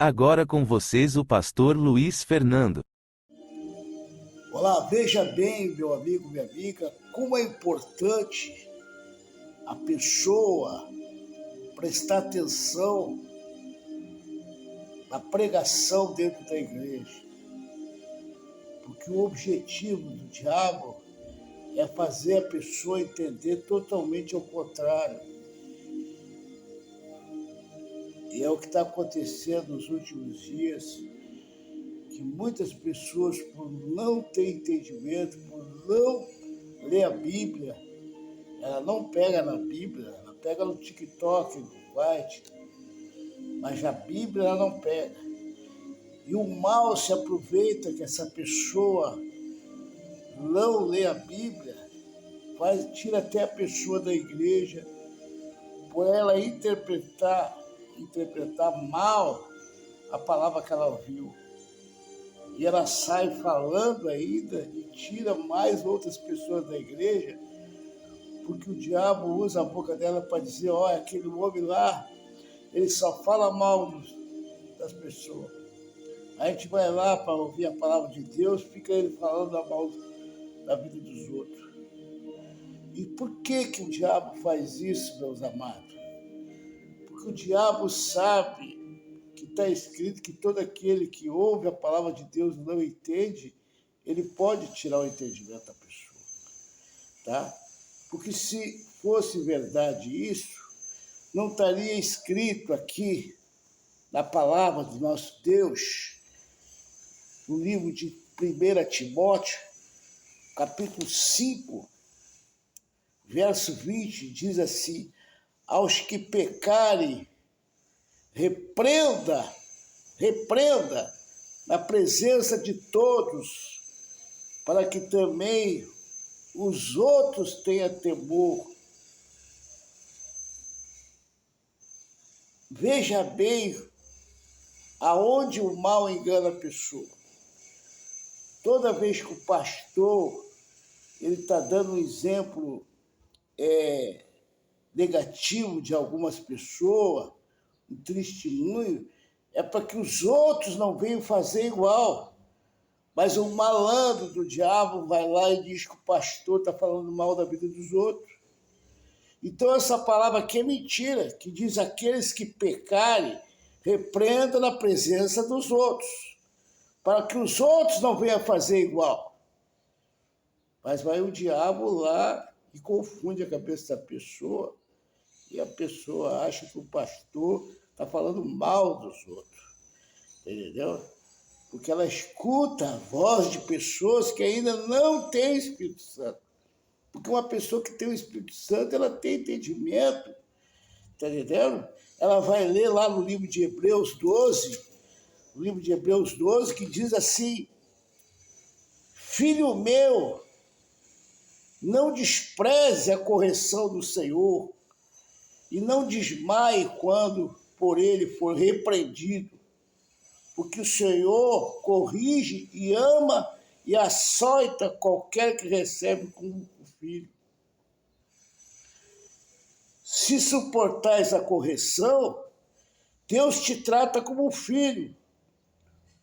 Agora com vocês o pastor Luiz Fernando. Olá, veja bem, meu amigo, minha amiga, como é importante a pessoa prestar atenção na pregação dentro da igreja. Porque o objetivo do diabo é fazer a pessoa entender totalmente ao contrário. E é o que está acontecendo nos últimos dias, que muitas pessoas, por não ter entendimento, por não ler a Bíblia, ela não pega na Bíblia, ela pega no TikTok, no White, mas a Bíblia ela não pega. E o mal se aproveita que essa pessoa não lê a Bíblia, tira até a pessoa da igreja, por ela interpretar mal a palavra que ela ouviu. E ela sai falando ainda e tira mais outras pessoas da igreja, porque o diabo usa a boca dela para dizer, olha, aquele homem lá, ele só fala mal das pessoas. A gente vai lá para ouvir a palavra de Deus, fica ele falando mal da vida dos outros. E por que o diabo faz isso, meus amados? Porque o diabo sabe que está escrito que todo aquele que ouve a palavra de Deus e não entende, ele pode tirar o entendimento da pessoa. Tá? Porque se fosse verdade isso, não estaria escrito aqui na palavra do nosso Deus, no livro de 1 Timóteo, capítulo 5, verso 20, diz assim, aos que pecarem, repreenda na presença de todos, para que também os outros tenham temor. Veja bem aonde o mal engana a pessoa. Toda vez que o pastor ele está dando um exemplo negativo de algumas pessoas, um testemunho, é para que os outros não venham fazer igual. Mas o malandro do diabo vai lá e diz que o pastor está falando mal da vida dos outros. Então essa palavra aqui é mentira, que diz aqueles que pecarem, repreenda na presença dos outros, para que os outros não venham fazer igual. Mas vai o diabo lá e confunde a cabeça da pessoa, e a pessoa acha que o pastor está falando mal dos outros. Entendeu? Porque ela escuta a voz de pessoas que ainda não têm Espírito Santo. Porque uma pessoa que tem o Espírito Santo, ela tem entendimento. Está entendendo? Ela vai ler lá no livro de Hebreus 12, que diz assim, filho meu, não despreze a correção do Senhor e não desmaie quando por ele for repreendido, porque o Senhor corrige e ama e açoita qualquer que recebe como filho. Se suportais a correção, Deus te trata como filho,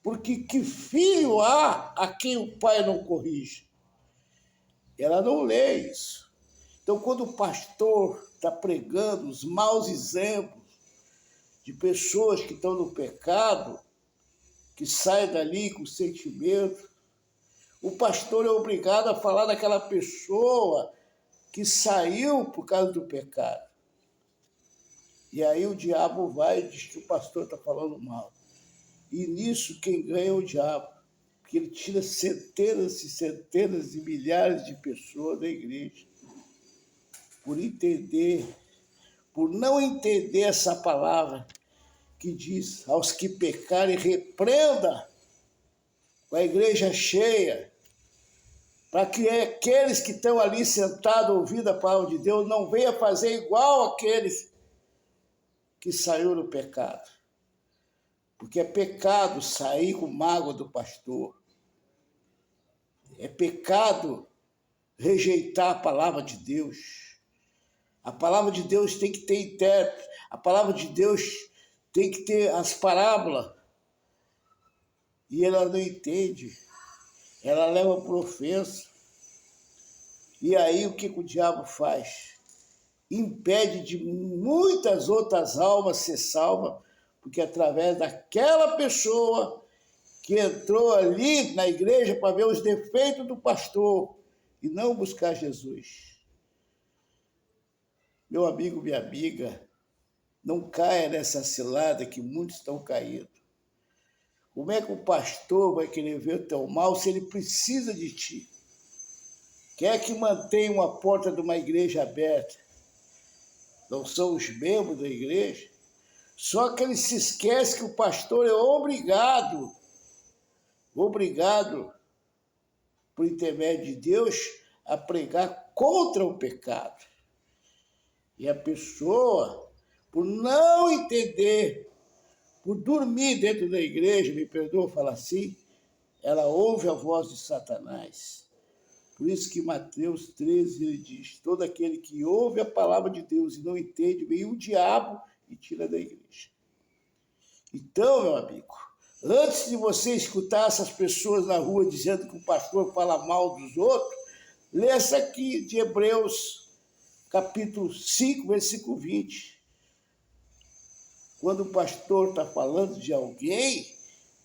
porque que filho há a quem o pai não corrige? Ela não lê isso. Então, quando o pastor está pregando os maus exemplos de pessoas que estão no pecado, que saem dali com sentimento, o pastor é obrigado a falar daquela pessoa que saiu por causa do pecado. E aí o diabo vai e diz que o pastor está falando mal. E nisso quem ganha é o diabo, porque ele tira centenas e centenas de milhares de pessoas da igreja por não entender essa palavra que diz, aos que pecarem, repreenda com a igreja cheia, para que aqueles que estão ali sentados ouvindo a palavra de Deus não venham fazer igual aqueles que saíram do pecado. Porque é pecado sair com mágoa do pastor. É pecado rejeitar a palavra de Deus. A palavra de Deus tem que ter intérprete. A palavra de Deus tem que ter as parábolas e ela não entende, ela leva por ofensa. E aí o que o diabo faz? Impede de muitas outras almas ser salvas, porque através daquela pessoa que entrou ali na igreja para ver os defeitos do pastor e não buscar Jesus. Meu amigo, minha amiga, não caia nessa cilada que muitos estão caindo. Como é que o pastor vai querer ver o teu mal se ele precisa de ti? Quer que mantenha uma porta de uma igreja aberta? Não são os membros da igreja? Só que ele se esquece que o pastor é obrigado, por intermédio de Deus, a pregar contra o pecado. E a pessoa, por não entender, por dormir dentro da igreja, me perdoa falar assim, ela ouve a voz de Satanás. Por isso que Mateus 13 ele diz, todo aquele que ouve a palavra de Deus e não entende, vem o diabo e tira da igreja. Então, meu amigo, antes de você escutar essas pessoas na rua dizendo que o pastor fala mal dos outros, lê essa aqui de Hebreus, capítulo 5, versículo 20. Quando o pastor está falando de alguém,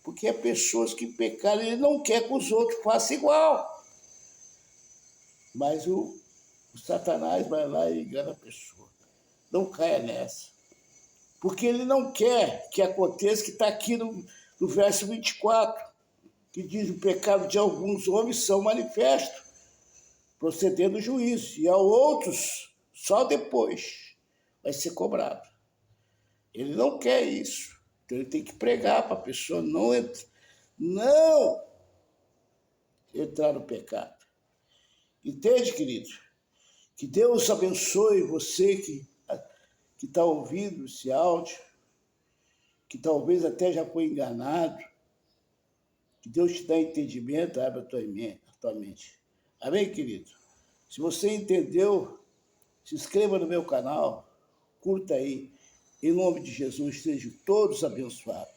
porque é pessoas que pecaram, ele não quer que os outros façam igual. Mas o Satanás vai lá e engana a pessoa. Não caia nessa. Porque ele não quer que aconteça, que está aqui no verso 24, que diz o pecado de alguns homens são manifestos, procedendo do juízo, e a outros, só depois, vai ser cobrado. Ele não quer isso. Então ele tem que pregar para a pessoa não entrar no pecado. Entende, querido? Que Deus abençoe você que está ouvindo esse áudio, que talvez até já foi enganado. Que Deus te dê entendimento, abra a tua mente. Amém, querido? Se você entendeu, se inscreva no meu canal, curta aí. Em nome de Jesus, sejam todos abençoados.